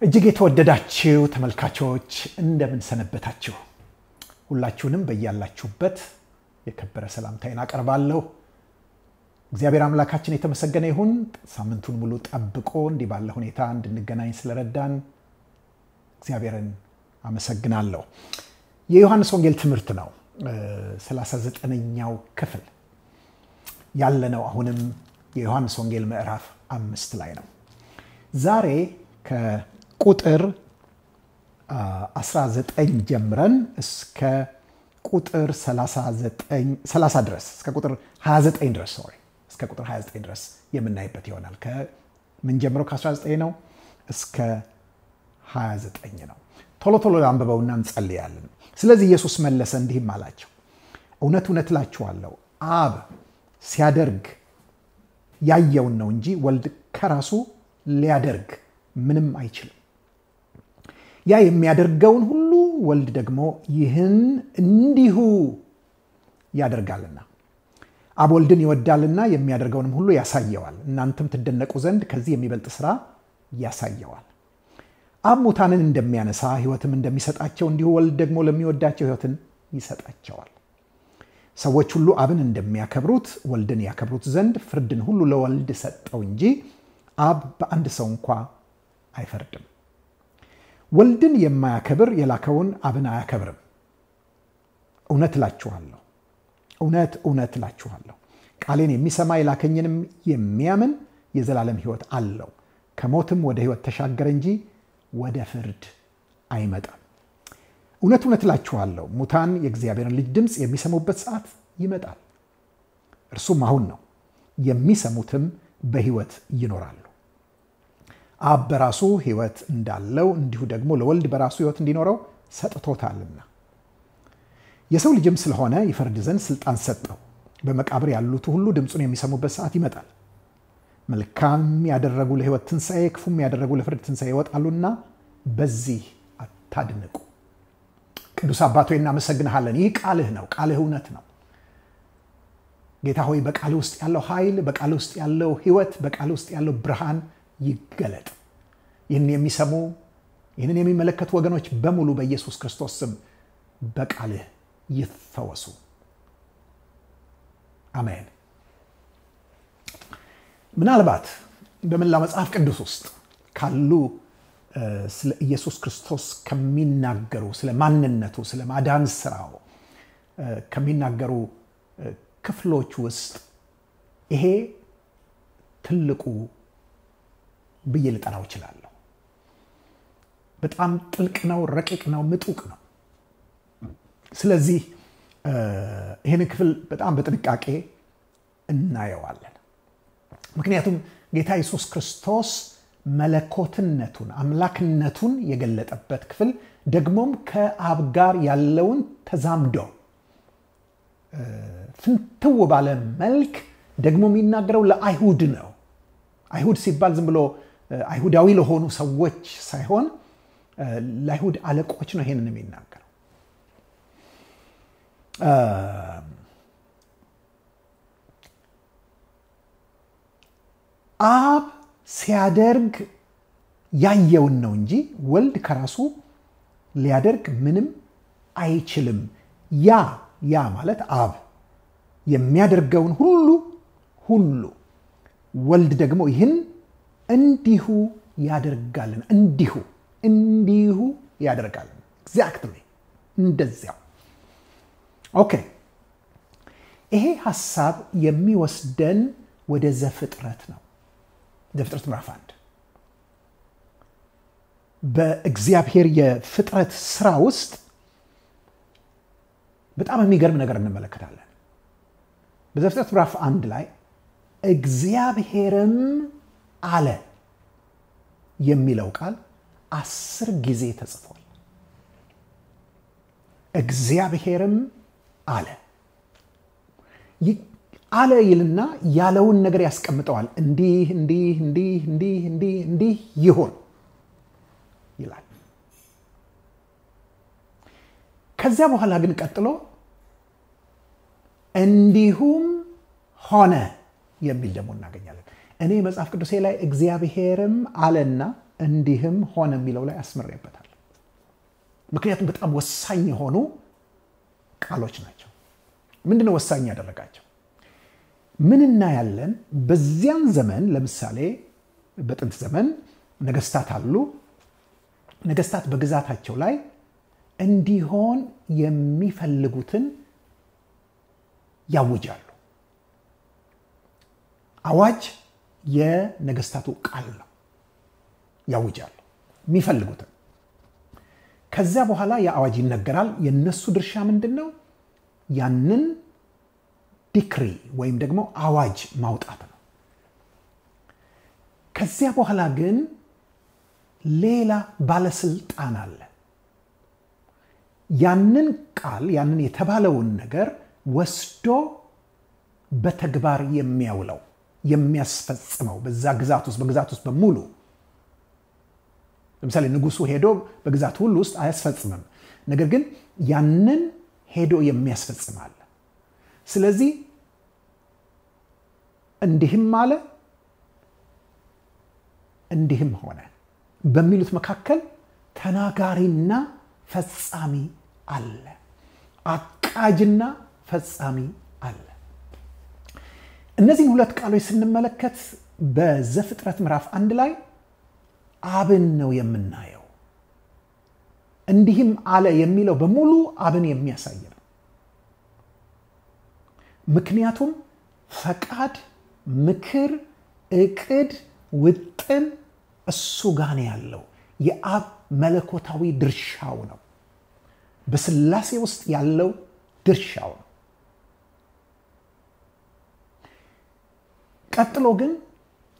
እጅግ የተወደዳችሁ ተመልካቾች እንደምን ሰነበታችሁ? ሁላችሁንም በእያላችሁበት የከበረ ሰላምታዬን አቀርባለሁ። እግዚአብሔር አምላካችን የተመሰገነ ይሁን። ሳምንቱን ሙሉ ጠብቆ እንዲህ ባለ ሁኔታ እንድንገናኝ ስለረዳን እግዚአብሔርን አመሰግናለሁ። የዮሐንስ ወንጌል ትምህርት ነው 39ኛው ክፍል ያለነው። አሁንም የዮሐንስ ወንጌል ምዕራፍ 5 ላይ ነው። ዛሬ ከቁጥር 19 ጀምረን እስከ ቁጥር 30 ድረስ እስከ ቁጥር 29 ድረስ እስከ ቁጥር 29 ድረስ የምናይበት ይሆናል። ከምን ጀምሮ ከ19 ነው እስከ 29 ነው። ቶሎ ቶሎ አንብበውና እንጸልያለን። ስለዚህ ኢየሱስ መለሰ እንዲህም አላቸው፣ እውነት እውነት እላችኋለሁ አብ ሲያደርግ ያየውን ነው እንጂ ወልድ ከራሱ ሊያደርግ ምንም አይችልም። ያ የሚያደርገውን ሁሉ ወልድ ደግሞ ይህን እንዲሁ ያደርጋልና አብ ወልድን ይወዳልና የሚያደርገውንም ሁሉ ያሳየዋል። እናንተም ትደነቁ ዘንድ ከዚህ የሚበልጥ ስራ ያሳየዋል። አብ ሙታንን እንደሚያነሳ ሕይወትም እንደሚሰጣቸው እንዲሁ ወልድ ደግሞ ለሚወዳቸው ሕይወትን ይሰጣቸዋል። ሰዎች ሁሉ አብን እንደሚያከብሩት ወልድን ያከብሩት ዘንድ ፍርድን ሁሉ ለወልድ ሰጠው እንጂ አብ በአንድ ሰው እንኳ አይፈርድም። ወልድን የማያከብር የላከውን አብን አያከብርም። እውነት እላችኋለሁ እውነት እውነት እላችኋለሁ ቃሌን የሚሰማ የላከኝንም የሚያምን የዘላለም ሕይወት አለው፣ ከሞትም ወደ ሕይወት ተሻገረ እንጂ ወደ ፍርድ አይመጣም። እውነት እውነት እላችኋለሁ ሙታን የእግዚአብሔርን ልጅ ድምፅ የሚሰሙበት ሰዓት ይመጣል፣ እርሱም አሁን ነው፣ የሚሰሙትም በሕይወት ይኖራሉ። አብ በራሱ ሕይወት እንዳለው እንዲሁ ደግሞ ለወልድ በራሱ ሕይወት እንዲኖረው ሰጥቶታልና የሰው ልጅም ስለሆነ ይፈርድ ዘንድ ስልጣን ሰጠው። በመቃብር ያሉት ሁሉ ድምፁን የሚሰሙበት ሰዓት ይመጣል። መልካም ያደረጉ ለሕይወት ትንሣኤ፣ ክፉም ያደረጉ ለፍርድ ትንሣኤ ይወጣሉና በዚህ አታድንቁ። ቅዱስ አባት ሆይ እናመሰግንሃለን። ይህ ቃልህ ነው፣ ቃልህ እውነት ነው። ጌታ ሆይ በቃል ውስጥ ያለው ኃይል፣ በቃል ውስጥ ያለው ሕይወት፣ በቃል ውስጥ ያለው ብርሃን ይገለጥ። ይህን የሚሰሙ ይህንን የሚመለከቱ ወገኖች በሙሉ በኢየሱስ ክርስቶስ ስም በቃልህ ይፈወሱ። አሜን። ምናልባት በመላው መጽሐፍ ቅዱስ ውስጥ ካሉ ስለ ኢየሱስ ክርስቶስ ከሚናገሩ ስለ ማንነቱ፣ ስለ ማዳን ስራው ከሚናገሩ ክፍሎች ውስጥ ይሄ ትልቁ ብዬ ልጠራው እችላለሁ። በጣም ጥልቅ ነው፣ ረቂቅ ነው፣ ምጡቅ ነው። ስለዚህ ይህን ክፍል በጣም በጥንቃቄ እናየዋለን። ምክንያቱም ጌታ ኢየሱስ ክርስቶስ መለኮትነቱን አምላክነቱን የገለጠበት ክፍል ደግሞም ከአብ ጋር ያለውን ተዛምዶ ፍንትው ባለ መልክ ደግሞ የሚናገረው ለአይሁድ ነው። አይሁድ ሲባል ዝም ብሎ አይሁዳዊ ለሆኑ ሰዎች ሳይሆን ለአይሁድ አለቆች ነው ይሄንን የሚናገረው። አብ ሲያደርግ ያየውን ነው እንጂ ወልድ ከራሱ ሊያደርግ ምንም አይችልም። ያ ማለት አብ የሚያደርገውን ሁሉ ወልድ ደግሞ ይህን እንዲሁ ያደርጋልን። እንዲሁ ያደርጋልን። ኤግዛክትሊ እንደዚያው። ኦኬ። ይሄ ሐሳብ የሚወስደን ወደ ዘፍጥረት ነው። ዘፍጥረት ምዕራፍ 1 በእግዚአብሔር የፍጥረት ስራ ውስጥ በጣም የሚገርም ነገር እንመለከታለን። በዘፍጥረት ምዕራፍ 1 ላይ እግዚአብሔርም አለ የሚለው ቃል 10 ጊዜ ተጽፏል። እግዚአብሔርም አለ ይልና ያለውን ነገር ያስቀምጠዋል። እንዲህ ይሁን ይላል። ከዚያ በኋላ ግን ቀጥሎ እንዲሁም ሆነ የሚል ደግሞ እናገኛለን። እኔ መጽሐፍ ቅዱሴ ላይ እግዚአብሔርም አለና እንዲህም ሆነ የሚለው ላይ አስመረየበታል። ምክንያቱም በጣም ወሳኝ የሆኑ ቃሎች ናቸው። ምንድነው ወሳኝ ያደረጋቸው? ምን እናያለን? በዚያን ዘመን ለምሳሌ በጥንት ዘመን ነገስታት አሉ። ነገስታት በግዛታቸው ላይ እንዲሆን የሚፈልጉትን ያውጃሉ። አዋጅ የነገስታቱ ቃል ነው። ያውጃሉ የሚፈልጉትን። ከዚያ በኋላ የአዋጅ ይነገራል። የነሱ ድርሻ ምንድነው? ያንን ዲክሪ ወይም ደግሞ አዋጅ ማውጣት ነው። ከዚያ በኋላ ግን ሌላ ባለስልጣን አለ። ያንን ቃል ያንን የተባለውን ነገር ወስዶ በተግባር የሚያውለው የሚያስፈጽመው በግዛት ውስጥ በሙሉ። ለምሳሌ ንጉሱ ሄዶ በግዛት ሁሉ ውስጥ አያስፈጽምም። ነገር ግን ያንን ሄዶ የሚያስፈጽም አለ። ስለዚህ እንዲህም አለ እንዲህም ሆነ በሚሉት መካከል ተናጋሪና ፈጻሚ አለ። አቃጅና ፈጻሚ አለ። እነዚህን ሁለት ቃሎች ስንመለከት በዘፍጥረት ምዕራፍ 1 ላይ አብን ነው የምናየው። እንዲህም አለ የሚለው በሙሉ አብን የሚያሳይ ነው። ምክንያቱም ፈቃድ፣ ምክር፣ እቅድ፣ ውጥን እሱ ጋር ነው ያለው። የአብ መለኮታዊ ድርሻው ነው። በስላሴ ውስጥ ያለው ድርሻው ነው። ቀጥሎ ግን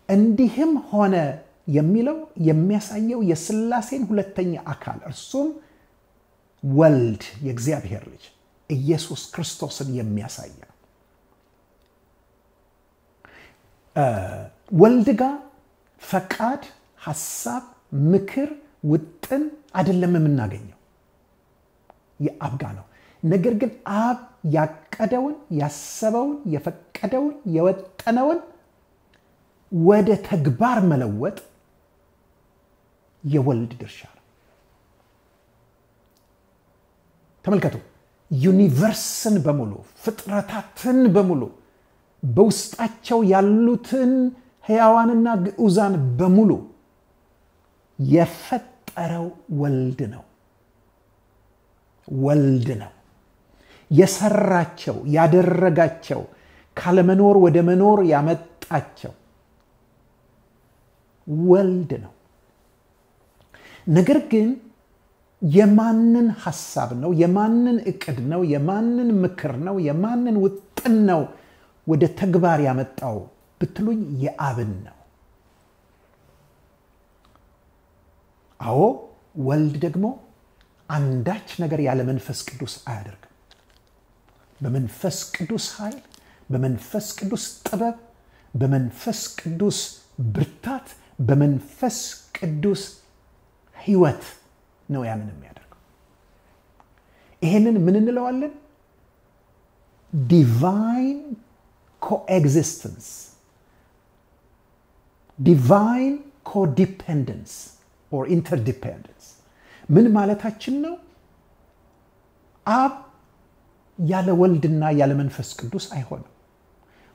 እንዲህም ሆነ የሚለው የሚያሳየው የስላሴን ሁለተኛ አካል እርሱም ወልድ የእግዚአብሔር ልጅ ኢየሱስ ክርስቶስን የሚያሳይ ነው። ወልድ ጋር ፈቃድ፣ ሐሳብ፣ ምክር፣ ውጥን አይደለም የምናገኘው፣ የአብ ጋር ነው። ነገር ግን አብ ያቀደውን፣ ያሰበውን፣ የፈቀደውን፣ የወጠነውን ወደ ተግባር መለወጥ የወልድ ድርሻ ነው። ተመልከቱ፣ ዩኒቨርስን በሙሉ ፍጥረታትን በሙሉ በውስጣቸው ያሉትን ሕያዋንና ግዑዛን በሙሉ የፈጠረው ወልድ ነው። ወልድ ነው የሰራቸው፣ ያደረጋቸው፣ ካለመኖር ወደ መኖር ያመጣቸው ወልድ ነው። ነገር ግን የማንን ሐሳብ ነው? የማንን እቅድ ነው? የማንን ምክር ነው? የማንን ውጥን ነው ወደ ተግባር ያመጣው ብትሉኝ የአብን ነው። አዎ ወልድ ደግሞ አንዳች ነገር ያለ መንፈስ ቅዱስ አያደርግም። በመንፈስ ቅዱስ ኃይል፣ በመንፈስ ቅዱስ ጥበብ፣ በመንፈስ ቅዱስ ብርታት፣ በመንፈስ ቅዱስ ሕይወት ነው ያንን የሚያደርገው። ይሄንን ምን እንለዋለን? ዲቫይን ኮኤግዚስተንስ፣ ዲቫይን ኮዲፔንደንስ ኦር ኢንተርዲፔንደንስ። ምን ማለታችን ነው? አብ ያለ ወልድና ያለ መንፈስ ቅዱስ አይሆንም።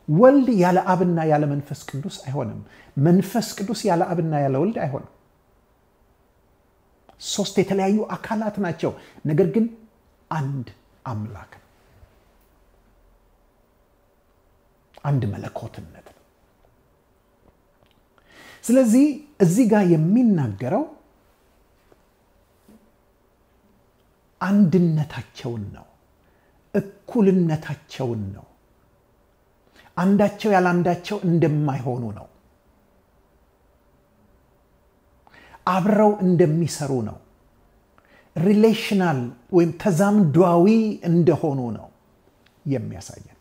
ወልድ ያለ አብና ያለ መንፈስ ቅዱስ አይሆንም። መንፈስ ቅዱስ ያለ አብና ያለ ወልድ አይሆንም። ሶስት የተለያዩ አካላት ናቸው፣ ነገር ግን አንድ አምላክ ነው። አንድ መለኮትነት ነው። ስለዚህ እዚህ ጋር የሚናገረው አንድነታቸውን ነው፣ እኩልነታቸውን ነው፣ አንዳቸው ያለ አንዳቸው እንደማይሆኑ ነው፣ አብረው እንደሚሰሩ ነው፣ ሪሌሽናል ወይም ተዛምዷዊ እንደሆኑ ነው የሚያሳየን።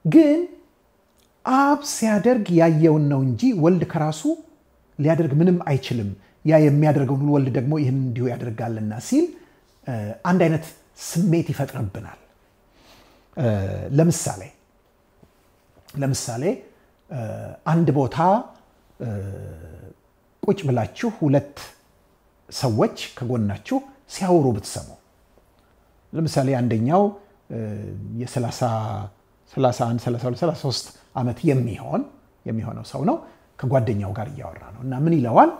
ግን አብ ሲያደርግ ያየውን ነው እንጂ ወልድ ከራሱ ሊያደርግ ምንም አይችልም፣ ያ የሚያደርገውን ሁሉ ወልድ ደግሞ ይህን እንዲሁ ያደርጋልና ሲል አንድ አይነት ስሜት ይፈጥርብናል። ለምሳሌ አንድ ቦታ ቁጭ ብላችሁ ሁለት ሰዎች ከጎናችሁ ሲያወሩ ብትሰሙ ለምሳሌ አንደኛው የ31 32 33 ዓመት የሚሆነው ሰው ነው ከጓደኛው ጋር እያወራ ነው እና ምን ይለዋል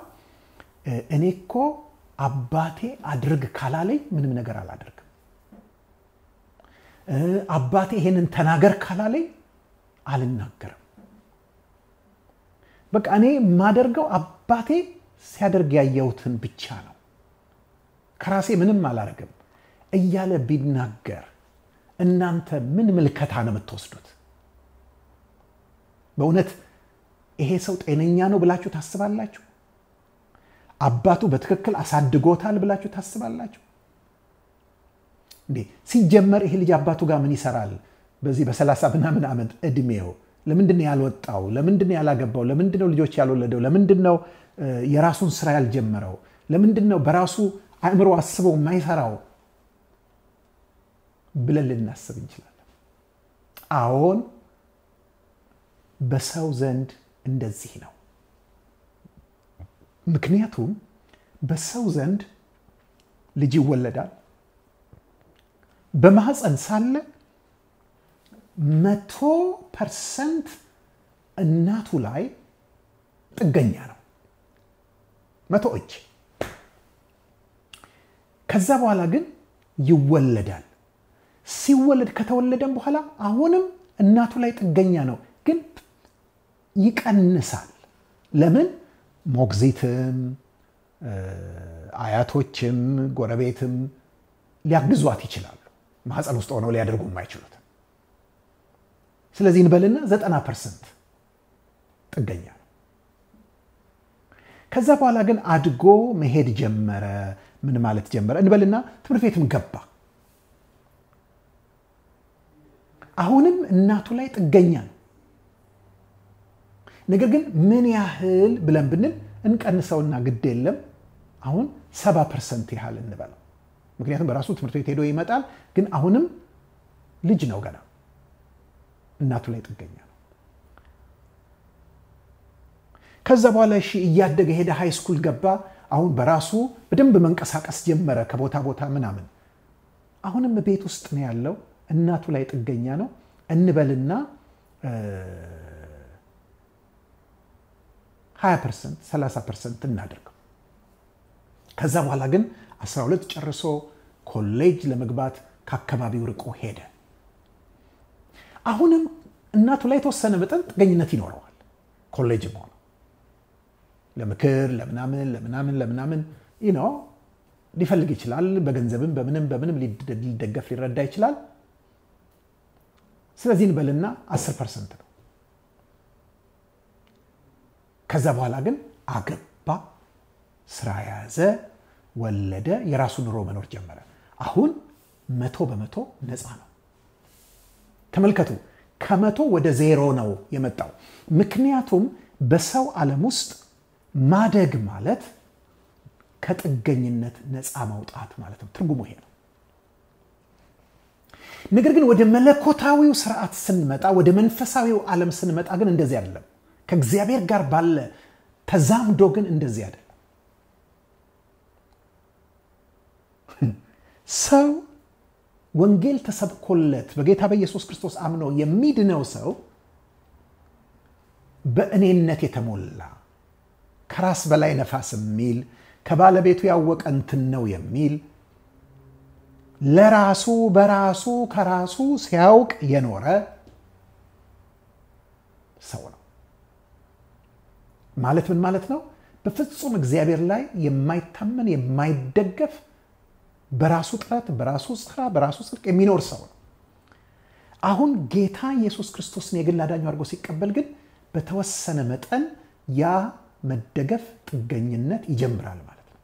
እኔ እኮ አባቴ አድርግ ካላለኝ ምንም ነገር አላደርግም አባቴ ይሄንን ተናገር ካላለኝ አልናገርም በቃ እኔ ማደርገው አባቴ ሲያደርግ ያየሁትን ብቻ ነው ከራሴ ምንም አላረግም እያለ ቢናገር እናንተ ምን ምልከታ ነው የምትወስዱት በእውነት ይሄ ሰው ጤነኛ ነው ብላችሁ ታስባላችሁ አባቱ በትክክል አሳድጎታል ብላችሁ ታስባላችሁ እንዴ ሲጀመር ይሄ ልጅ አባቱ ጋር ምን ይሰራል በዚህ በ30 ምናምን ዓመት እድሜው ለምንድን ያልወጣው ለምንድን ያላገባው ለምንድን ነው ልጆች ያልወለደው ለምንድን ነው የራሱን ስራ ያልጀመረው ለምንድን ነው በራሱ አእምሮ አስበው የማይሰራው ብለን ልናስብ እንችላለን አሁን በሰው ዘንድ እንደዚህ ነው ምክንያቱም በሰው ዘንድ ልጅ ይወለዳል በማህፀን ሳለ 100% እናቱ ላይ ጥገኛ ነው 100 ከዛ በኋላ ግን ይወለዳል ሲወለድ ከተወለደም በኋላ አሁንም እናቱ ላይ ጥገኛ ነው ግን ይቀንሳል ለምን ሞግዚትም አያቶችም ጎረቤትም ሊያግዟት ይችላሉ ማህፀን ውስጥ ሆነው ሊያደርጉ የማይችሉት ስለዚህ እንበልና 90% ጥገኛ ነው ከዛ በኋላ ግን አድጎ መሄድ ጀመረ ምን ማለት ጀመረ እንበልና ትምህርት ቤትም ገባ አሁንም እናቱ ላይ ጥገኛ ነው ነገር ግን ምን ያህል ብለን ብንል እንቀንሰውና ግድ የለም አሁን 70% ያህል እንበለው ምክንያቱም በራሱ ትምህርት ቤት ሄዶ ይመጣል ግን አሁንም ልጅ ነው ገና እናቱ ላይ ጥገኛ ነው ከዛ በኋላ እሺ እያደገ ሄደ ሃይ ስኩል ገባ አሁን በራሱ በደንብ መንቀሳቀስ ጀመረ ከቦታ ቦታ ምናምን አሁንም ቤት ውስጥ ነው ያለው እናቱ ላይ ጥገኛ ነው እንበልና 20% 30% እናደርገው ከዛ በኋላ ግን 12 ጨርሶ ኮሌጅ ለመግባት ከአካባቢው ርቆ ሄደ አሁንም እናቱ ላይ ተወሰነ መጠን ጥገኝነት ይኖረዋል ኮሌጅ ሆኖ ለምክር ለምናምን ሊፈልግ ይችላል በገንዘብም በምንም ሊደገፍ ሊረዳ ይችላል ስለዚህ እንበልና 10% ነው ከዛ በኋላ ግን አገባ ስራ ያዘ ወለደ የራሱ ኑሮ መኖር ጀመረ አሁን 100% ነፃ ነው ተመልከቱ ከ100 ወደ 0 ነው የመጣው ምክንያቱም በሰው ዓለም ውስጥ ማደግ ማለት ከጥገኝነት ነፃ መውጣት ማለት ነው ትርጉሙ ይሄ ነው ነገር ግን ወደ መለኮታዊው ስርዓት ስንመጣ ወደ መንፈሳዊው ዓለም ስንመጣ ግን እንደዚህ አይደለም ከእግዚአብሔር ጋር ባለ ተዛምዶ ግን እንደዚህ አይደለም ሰው ወንጌል ተሰብኮለት በጌታ በኢየሱስ ክርስቶስ አምኖ የሚድነው ሰው በእኔነት የተሞላ ከራስ በላይ ነፋስ የሚል ከባለቤቱ ያወቀ እንትን ነው የሚል ለራሱ በራሱ ከራሱ ሲያውቅ የኖረ ሰው ነው ማለት ምን ማለት ነው በፍጹም እግዚአብሔር ላይ የማይታመን የማይደገፍ በራሱ ጥረት በራሱ ስራ በራሱ ጽድቅ የሚኖር ሰው ነው አሁን ጌታ ኢየሱስ ክርስቶስን የግል አዳኙ አድርጎ ሲቀበል ግን በተወሰነ መጠን ያ መደገፍ ጥገኝነት ይጀምራል ማለት ነው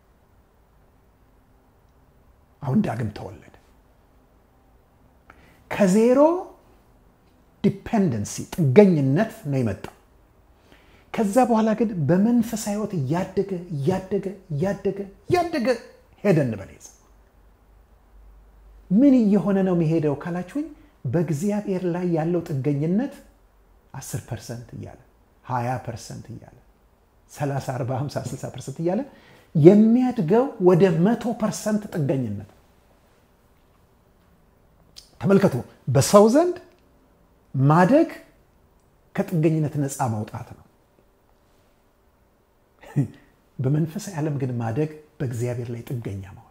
አሁን ዳግም ተወለደ ከዜሮ ዲፔንደንሲ ጥገኝነት ነው የመጣው ከዛ በኋላ ግን በመንፈሳዊ ሕይወት ያደገ ሄደን በለይዝ ምን እየሆነ ነው የሚሄደው ካላችሁኝ በእግዚአብሔር ላይ ያለው ጥገኝነት 10% እያለ 20% እያለ 30 40 50 60% እያለ የሚያድገው ወደ 100% ጥገኝነት። ተመልከቱ፣ በሰው ዘንድ ማደግ ከጥገኝነት ነፃ ማውጣት ነው። በመንፈሳዊ ዓለም ግን ማደግ በእግዚአብሔር ላይ ጥገኛ መሆን።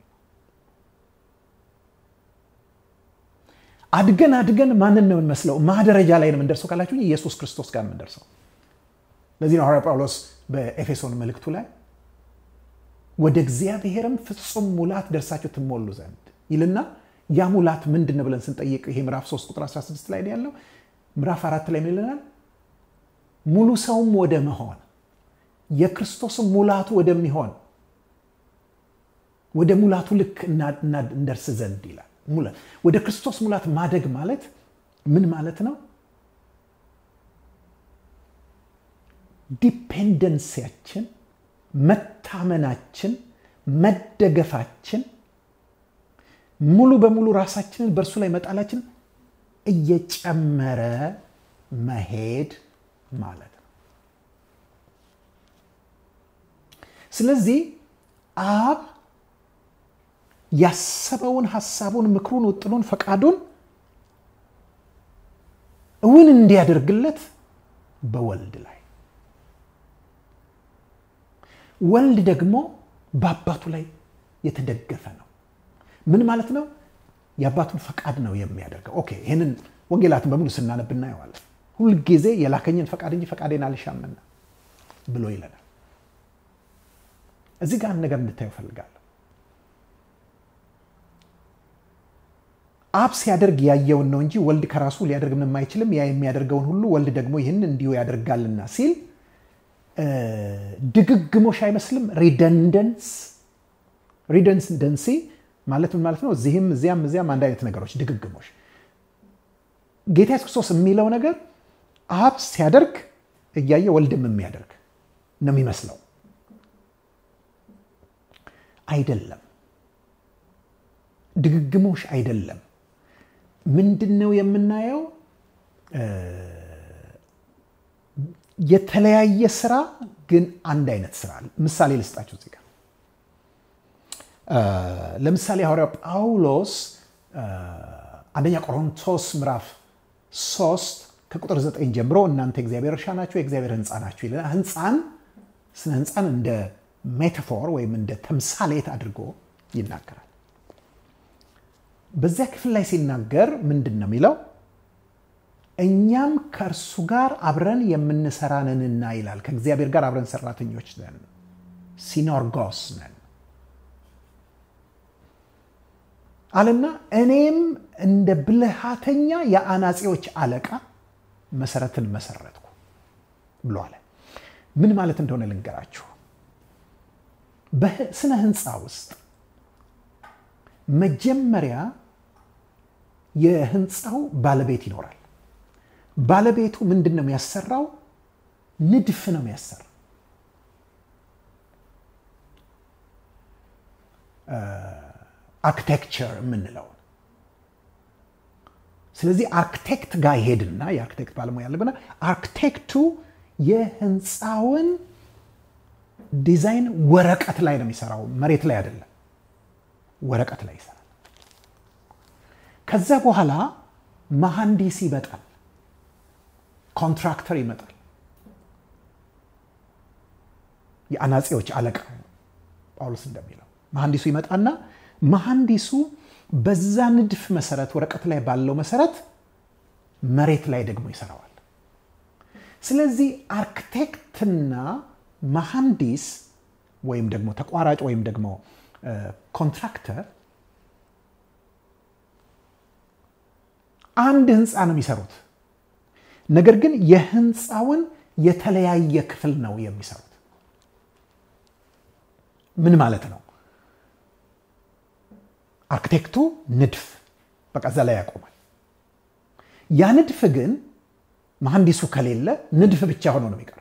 አድገን ማንን ነው የምንመስለው? ማደረጃ ላይ ነው የምንደርሰው ካላችሁ ኢየሱስ ክርስቶስ ጋር የምንደርሰው። ለዚህ ነው ሐዋርያው ጳውሎስ በኤፌሶን መልእክቱ ላይ ወደ እግዚአብሔርም ፍጹም ሙላት ደርሳችሁ ትሞሉ ዘንድ ይልና ያ ሙላት ምንድነው ብለን ስንጠይቅ ይሄ ምዕራፍ 3 ቁጥር 16 ላይ ያለው ምዕራፍ 4 ላይ ምን ይለናል? ሙሉ ሰውም ወደ መሆን የክርስቶስ ሙላቱ ወደሚሆን ወደ ሙላቱ ልክ እንደርስ ዘንድ ይላል። ወደ ክርስቶስ ሙላት ማደግ ማለት ምን ማለት ነው? ዲፔንደንሲያችን፣ መታመናችን፣ መደገፋችን፣ ሙሉ በሙሉ ራሳችንን በእርሱ ላይ መጣላችን እየጨመረ መሄድ ማለት ነው። ስለዚህ አብ ያሰበውን ሐሳቡን፣ ምክሩን፣ ውጥኑን፣ ፈቃዱን እውን እንዲያደርግለት በወልድ ላይ ወልድ ደግሞ በአባቱ ላይ የተደገፈ ነው። ምን ማለት ነው? የአባቱን ፈቃድ ነው የሚያደርገው። ኦኬ፣ ይሄንን ወንጌላትን በሙሉ ስናነብ እናየዋለን። ሁሉ ጊዜ የላከኝን ፈቃድ እንጂ ፈቃዴን አልሻምና ብሎ ይለናል። እዚህ ጋር ነገር እንድታዩ ፈልጋለሁ። አብ ሲያደርግ ያየውን ነው እንጂ ወልድ ከራሱ ሊያደርግ ምንም አይችልም። ያ የሚያደርገውን ሁሉ ወልድ ደግሞ ይህን እንዲሁ ያደርጋልና ሲል ድግግሞሽ አይመስልም? ሪደንደንሲ ማለት ምን ማለት ነው? እዚህም እዚያም አንድ አይነት ነገሮች ድግግሞሽ። ጌታ ኢየሱስ ክርስቶስ የሚለው ነገር አብ ሲያደርግ እያየ ወልድም የሚያደርግ ነው የሚመስለው። አይደለም፣ ድግግሞሽ አይደለም። ምንድነው የምናየው? የተለያየ ስራ ግን አንድ አይነት ስራ። ምሳሌ ልስጣችሁ እዚህ ጋር። ለምሳሌ ሐዋርያው ጳውሎስ አንደኛ ቆሮንቶስ ምዕራፍ 3 ከቁጥር 9 ጀምሮ እናንተ እግዚአብሔር እርሻ ናችሁ፣ የእግዚአብሔር ህንፃ ናችሁ ይላል። ስነ ህንፃን እንደ ሜታፎር ወይም እንደ ተምሳሌት አድርጎ ይናገራል። በዚያ ክፍል ላይ ሲናገር ምንድነው የሚለው? እኛም ከእርሱ ጋር አብረን የምንሰራ ነንና ይላል። ከእግዚአብሔር ጋር አብረን ሰራተኞች ነን፣ ሲኖርጎስ ነን አለና እኔም እንደ ብልሃተኛ የአናጺዎች አለቃ መሰረትን መሰረትኩ ብሎ አለ። ምን ማለት እንደሆነ ልንገራችሁ። በስነ ህንፃ ውስጥ መጀመሪያ የህንፃው ባለቤት ይኖራል። ባለቤቱ ምንድነው የሚያሰራው? ንድፍ ነው የሚያሰራው። አርኪቴክቸር የምንለው። ስለዚህ አርኪቴክት ጋር ይሄድና የአርኪቴክት ባለሙያ ያለብና አርኪቴክቱ የህንፃውን ዲዛይን ወረቀት ላይ ነው የሚሰራው፣ መሬት ላይ አይደለም፣ ወረቀት ላይ ይሰራል። ከዛ በኋላ መሐንዲስ ይመጣል፣ ኮንትራክተር ይመጣል፣ የአናጺዎች አለቃ ጳውሎስ እንደሚለው መሐንዲሱ ይመጣና መሐንዲሱ በዛ ንድፍ መሰረት ወረቀት ላይ ባለው መሰረት መሬት ላይ ደግሞ ይሰራዋል። ስለዚህ አርኪቴክትና መሐንዲስ ወይም ደግሞ ተቋራጭ ወይም ደግሞ ኮንትራክተር አንድ ህንፃ ነው የሚሰሩት። ነገር ግን የህንፃውን የተለያየ ክፍል ነው የሚሰሩት። ምን ማለት ነው? አርኪቴክቱ ንድፍ በቃ እዛ ላይ ያቆማል። ያ ንድፍ ግን መሐንዲሱ ከሌለ ንድፍ ብቻ ሆኖ ነው የሚቀረው።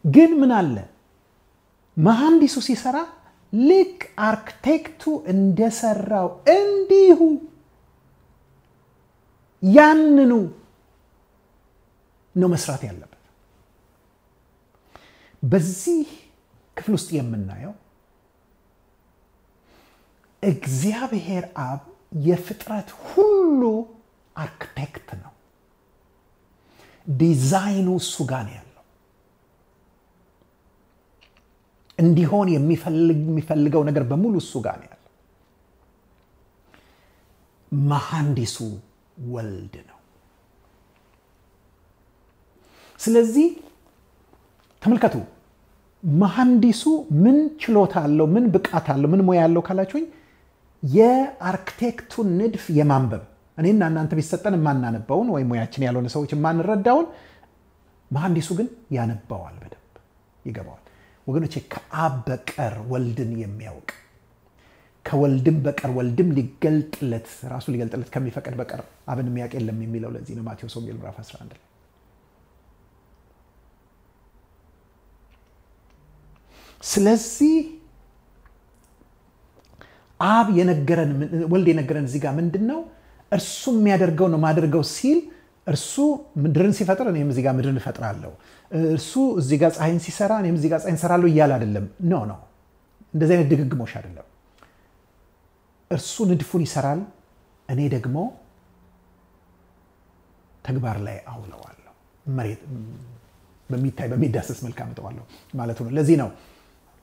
ግን ምን አለ? መሐንዲሱ ሲሰራ ልክ አርኪቴክቱ እንደሰራው እንዲሁ ያንኑ ነው መስራት ያለበት። በዚህ ክፍል ውስጥ የምናየው እግዚአብሔር አብ የፍጥረት ሁሉ አርክቴክት ነው። ዲዛይኑ እሱ ጋር ነው ያለው። እንዲሆን የሚፈልገው ነገር በሙሉ እሱ ጋር ነው ያለው። መሐንዲሱ ወልድ ነው። ስለዚህ ተመልከቱ፣ መሐንዲሱ ምን ችሎታ አለው፣ ምን ብቃት አለው፣ ምን ሙያ አለው ካላችሁኝ የአርክቴክቱን ንድፍ የማንበብ እኔና እናንተ ቢሰጠን የማናነበውን ወይ ሙያችን ያልሆነ ሰዎች የማንረዳውን መሐንዲሱ ግን ያነባዋል፣ በደንብ ይገባዋል። ወገኖቼ ከአብ በቀር ወልድን የሚያውቅ ከወልድም በቀር ወልድም ራሱ ሊገልጥለት ከሚፈቅድ በቀር አብን የሚያውቅ የለም የሚለው ለዚህ ነው ማቴዎስ ወንጌል ምዕራፍ 11 ላይ። ስለዚህ አብ የነገረን ወልድ የነገረን እዚህ ጋር ምንድነው? እርሱ የሚያደርገው ነው ማድረገው ሲል እርሱ ምድርን ሲፈጥር እኔም እዚህ ጋር ምድርን እፈጥራለሁ፣ እርሱ እዚህ ጋር ፀሐይን ሲሰራ እኔም እዚህ ጋር ፀሐይን እሰራለሁ እያለ አይደለም። ኖ እንደዚህ አይነት ድግግሞሽ አይደለም። እርሱ ንድፉን ይሰራል፣ እኔ ደግሞ ተግባር ላይ አውለዋለሁ፣ መሬት በሚታይ በሚዳሰስ መልክ አመጣዋለሁ ማለት ነው። ለዚህ ነው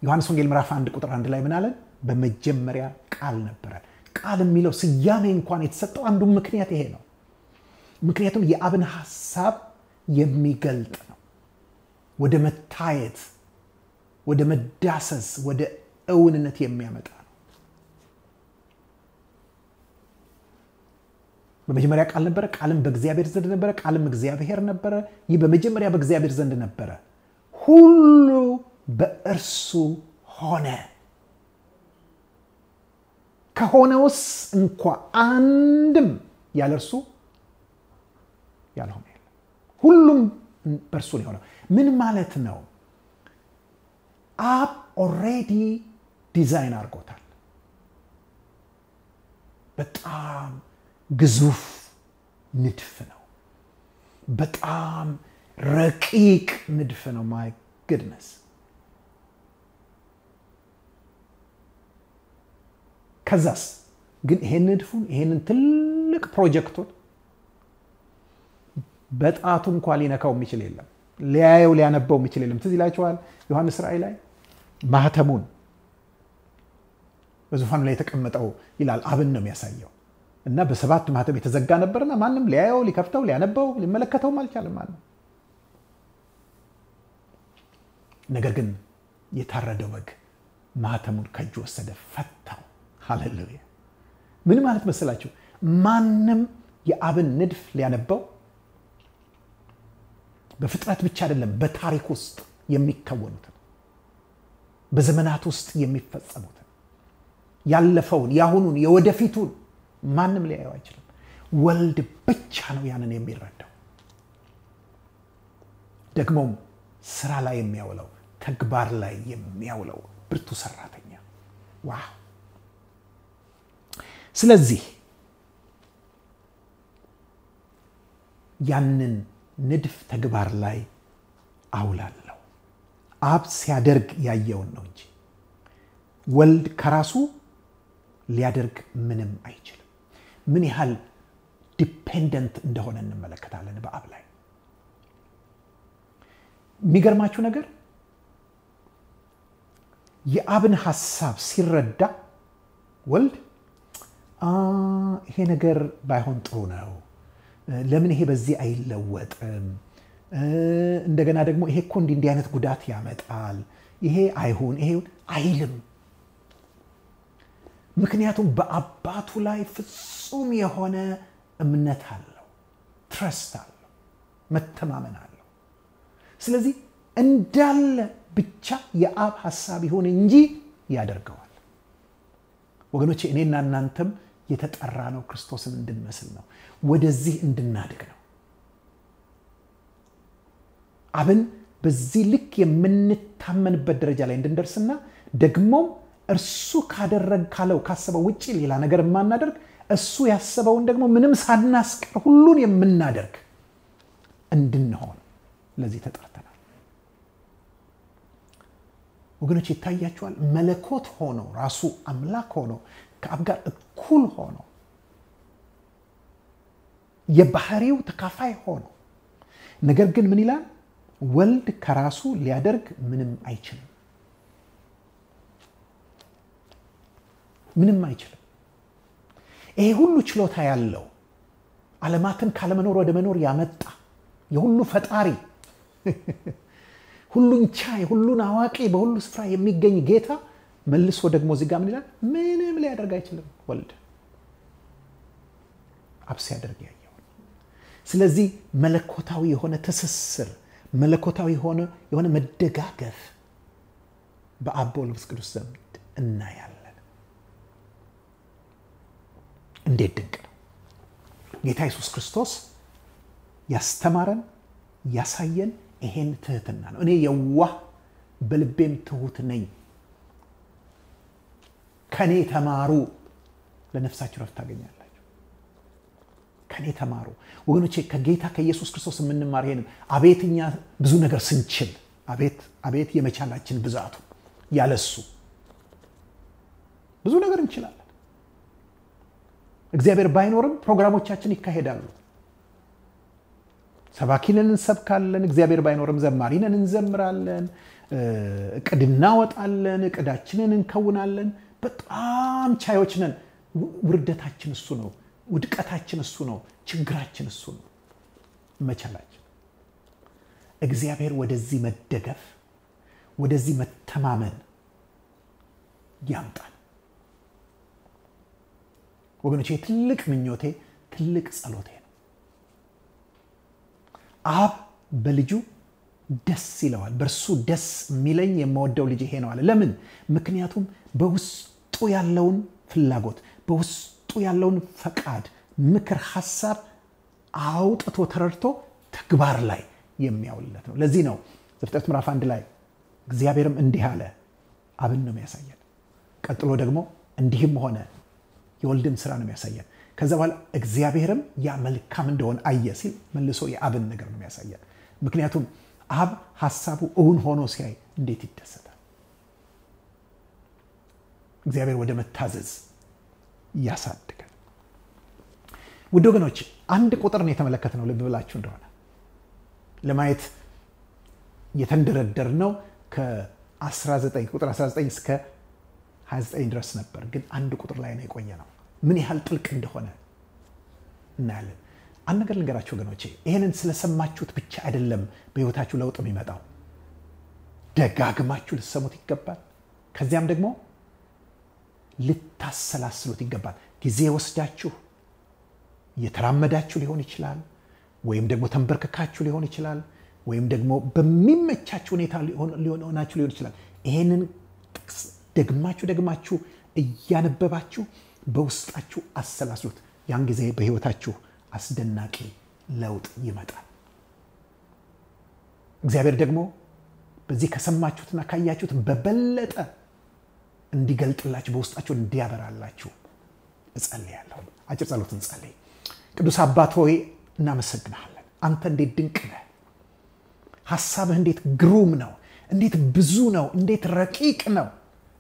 ዮሐንስ ወንጌል ምዕራፍ 1 ቁጥር 1 ላይ ምን አለ? በመጀመሪያ ቃል ነበረ። ቃል የሚለው ስያሜ እንኳን የተሰጠው አንዱ ምክንያት ይሄ ነው። ምክንያቱም የአብን ሐሳብ የሚገልጥ ነው። ወደ መታየት፣ ወደ መዳሰስ፣ ወደ እውንነት የሚያመጣ ነው። በመጀመሪያ ቃል ነበረ፣ ቃልም በእግዚአብሔር ዘንድ ነበረ፣ ቃልም እግዚአብሔር ነበረ። ይህ በመጀመሪያ በእግዚአብሔር ዘንድ ነበረ። ሁሉ በእርሱ ሆነ። ከሆነውስ እንኳ አንድም ያለ እርሱ ያልሆነ የለም። ሁሉም በእርሱ ነው የሆነው። ምን ማለት ነው? አብ ኦልሬዲ ዲዛይን አድርጎታል። በጣም ግዙፍ ንድፍ ነው። በጣም ረቂቅ ንድፍ ነው። ማይ ጉድነስ። ከዛስ ግን ይሄን ንድፉን ይሄንን ትልቅ ፕሮጀክቱን በጣቱ እንኳን ሊነካው የሚችል የለም። ሊያየው ሊያነበው የሚችል የለም። ትዝ ይላችኋል ዮሐንስ ራእይ ላይ ማህተሙን በዙፋኑ ላይ የተቀመጠው ይላል አብን ነው የሚያሳየው እና በሰባት ማህተም የተዘጋ ነበርና ማንም ሊያየው ሊከፍተው ሊያነበው ሊመለከተው አልቻለም ማለት ነው። ነገር ግን የታረደው በግ ማህተሙን ከእጁ ወሰደ፣ ፈታው። ሃሌሉያ! ምን ማለት መሰላችሁ? ማንም የአብን ንድፍ ሊያነበው በፍጥረት ብቻ አይደለም፣ በታሪክ ውስጥ የሚከወኑትን በዘመናት ውስጥ የሚፈጸሙትን ያለፈውን፣ ያሁኑን፣ የወደፊቱን ማንም ሊያየው አይችልም። ወልድ ብቻ ነው ያንን የሚረዳው። ደግሞም ስራ ላይ የሚያውለው፣ ተግባር ላይ የሚያውለው ብርቱ ሰራተኛ። ዋው! ስለዚህ ያንን ንድፍ ተግባር ላይ አውላለሁ። አብ ሲያደርግ ያየውን ነው እንጂ ወልድ ከራሱ ሊያደርግ ምንም አይችልም። ምን ያህል ዲፔንደንት እንደሆነ እንመለከታለን በአብ ላይ። የሚገርማችሁ ነገር የአብን ሐሳብ ሲረዳ ወልድ ይሄ ነገር ባይሆን ጥሩ ነው፣ ለምን ይሄ በዚህ አይለወጥም፣ እንደገና ደግሞ ይሄ እኮ እንዲህ አይነት ጉዳት ያመጣል፣ ይሄ አይሁን ይሄ አይልም። ምክንያቱም በአባቱ ላይ ፍጹም የሆነ እምነት አለው፣ ትረስት አለው፣ መተማመን አለው። ስለዚህ እንዳለ ብቻ የአብ ሐሳብ ይሁን እንጂ ያደርገዋል። ወገኖቼ እኔና እናንተም የተጠራ ነው ክርስቶስን እንድንመስል ነው፣ ወደዚህ እንድናድግ ነው። አብን በዚህ ልክ የምንታመንበት ደረጃ ላይ እንድንደርስና ደግሞ እርሱ ካለው ካሰበው ውጪ ሌላ ነገር የማናደርግ፣ እሱ ያሰበውን ደግሞ ምንም ሳናስቀር ሁሉን የምናደርግ እንድንሆን ለዚህ ተጠርተናል። ወገኖች ይታያቸዋል። መለኮት ሆኖ ራሱ አምላክ ሆኖ ከአብ ጋር እኩል ሆኖ የባህሪው ተካፋይ ሆኖ ነገር ግን ምን ይላል? ወልድ ከራሱ ሊያደርግ ምንም አይችልም። ምንም አይችልም። ይሄ ሁሉ ችሎታ ያለው ዓለማትን ካለመኖር ወደ መኖር ያመጣ የሁሉ ፈጣሪ ሁሉን ቻይ ሁሉን አዋቂ በሁሉ ስፍራ የሚገኝ ጌታ መልሶ ደግሞ እዚህ ጋር ምን ይላል? ምንም ሊያደርግ አይችልም ወልድ አብ ሲያደርግ ያየው። ስለዚህ መለኮታዊ የሆነ ትስስር መለኮታዊ የሆነ መደጋገፍ በአብ በወልድ በመንፈስ ቅዱስ ዘንድ እናያለን። እንዴት ድንቅ ነው! ጌታ ኢየሱስ ክርስቶስ ያስተማረን ያሳየን ይሄን ትህትና ነው። እኔ የዋህ በልቤም ትሁት ነኝ፣ ከኔ ተማሩ ለነፍሳችሁ ረፍት ታገኛላችሁ። ከኔ ተማሩ ወገኖቼ። ከጌታ ከኢየሱስ ክርስቶስ የምንማር ይሄን አቤትኛ ብዙ ነገር ስንችል አቤት የመቻላችን ብዛቱ ያለሱ ብዙ ነገር እንችላለን። እግዚአብሔር ባይኖርም ፕሮግራሞቻችን ይካሄዳሉ። ሰባኪንን እንሰብካለን። እግዚአብሔር ባይኖርም ዘማሪንን እንዘምራለን። እቅድ እናወጣለን። እቅዳችንን እንከውናለን። በጣም ቻዮች ነን። ውርደታችን እሱ ነው። ውድቀታችን እሱ ነው። ችግራችን እሱ ነው። መቻላችን እግዚአብሔር ወደዚህ መደገፍ ወደዚህ መተማመን ያምጣል። ወገኖቼ ትልቅ ምኞቴ ትልቅ ጸሎቴ ነው። አብ በልጁ ደስ ይለዋል። በእርሱ ደስ የሚለኝ የምወደው ልጅ ይሄ ነው አለ። ለምን? ምክንያቱም በውስጡ ያለውን ፍላጎት በውስጡ ያለውን ፈቃድ ምክር ሐሳብ አውጥቶ ተረድቶ ተግባር ላይ የሚያውልለት ነው። ለዚህ ነው ዘፍጥረት ምዕራፍ 1 ላይ እግዚአብሔርም እንዲህ አለ። አብን ነው የሚያሳየን። ቀጥሎ ደግሞ እንዲህም ሆነ የወልድን ስራ ነው የሚያሳየን። ከዛ በኋላ እግዚአብሔርም ያ መልካም እንደሆነ አየ ሲል መልሶ የአብን ነገር ነው የሚያሳየን። ምክንያቱም አብ ሐሳቡ እውን ሆኖ ሲያይ እንዴት ይደሰታል። እግዚአብሔር ወደ መታዘዝ ያሳድጋል። ውድ ወገኖች አንድ ቁጥር ነው የተመለከትነው። ልብ ብላችሁ እንደሆነ ለማየት የተንደረደርነው ከ19 ቁጥር 19 እስከ 29 ድረስ ነበር። ግን አንድ ቁጥር ላይ ነው የቆየ ነው። ምን ያህል ጥልቅ እንደሆነ እናያለን። አንድ ነገር ልንገራችሁ ወገኖቼ፣ ይሄንን ስለሰማችሁት ብቻ አይደለም በህይወታችሁ ለውጥ የሚመጣው። ደጋግማችሁ ልትሰሙት ይገባል። ከዚያም ደግሞ ልታሰላስሉት ይገባል። ጊዜ ወስዳችሁ እየተራመዳችሁ ሊሆን ይችላል፣ ወይም ደግሞ ተንበርክካችሁ ሊሆን ይችላል፣ ወይም ደግሞ በሚመቻችሁ ሁኔታ ሊሆናችሁ ሊሆን ይችላል። ይሄንን ጥቅስ ደግማችሁ እያነበባችሁ በውስጣችሁ አሰላስሉት። ያን ጊዜ በህይወታችሁ አስደናቂ ለውጥ ይመጣል። እግዚአብሔር ደግሞ በዚህ ከሰማችሁትና ካያችሁት በበለጠ እንዲገልጥላችሁ በውስጣችሁ እንዲያበራላችሁ እጸልያለሁ። አጭር ጸሎት እንጸልይ። ቅዱስ አባት ሆይ እናመሰግናለን። አንተ እንዴት ድንቅ ነህ! ሐሳብህ እንዴት ግሩም ነው! እንዴት ብዙ ነው! እንዴት ረቂቅ ነው!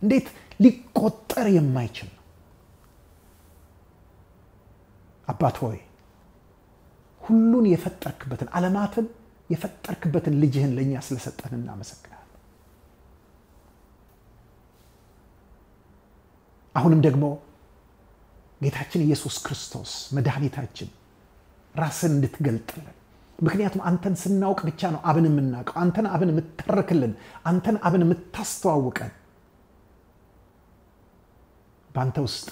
እንዴት ሊቆጠር የማይችል ነው! አባት ሆይ ሁሉን የፈጠርክበትን ዓለማትን የፈጠርክበትን ልጅህን ለኛ ስለሰጠን እናመሰግናለን። አሁንም ደግሞ ጌታችን ኢየሱስ ክርስቶስ መድኃኒታችን ራስን እንድትገልጥልን፣ ምክንያቱም አንተን ስናውቅ ብቻ ነው አብን የምናውቀው። አንተን አብን የምትተርክልን፣ አንተን አብን የምታስተዋውቀን። በአንተ ውስጥ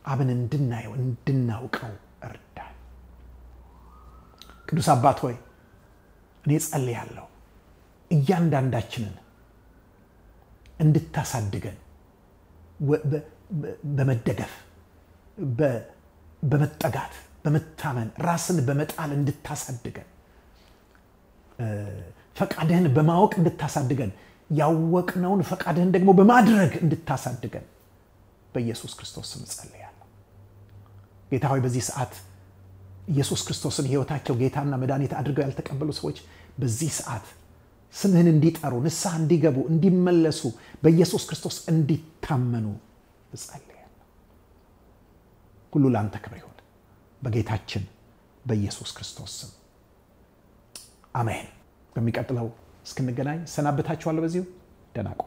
አብን እንድናየው እንድናውቀው እርዳን። ቅዱስ አባት ሆይ እኔ ጸልያለሁ እያንዳንዳችንን እንድታሳድገን በመደገፍ በመጠጋት በመታመን ራስን በመጣል እንድታሳድገን፣ ፈቃድህን በማወቅ እንድታሳድገን፣ ያወቅነውን ፈቃድህን ደግሞ በማድረግ እንድታሳድገን በኢየሱስ ክርስቶስ ስም ጸልያለሁ። ጌታ ሆይ በዚህ ሰዓት ኢየሱስ ክርስቶስን ሕይወታቸው ጌታና መድኃኒት አድርገው ያልተቀበሉ ሰዎች በዚህ ሰዓት ስምህን እንዲጠሩ ንስሐ እንዲገቡ እንዲመለሱ በኢየሱስ ክርስቶስ እንዲታመኑ እጸልያለሁ። ሁሉ ላንተ ክብር ይሁን በጌታችን በኢየሱስ ክርስቶስ ስም አሜን። በሚቀጥለው እስክንገናኝ ሰናበታችኋለሁ። በዚሁ ደህና ቆዩ።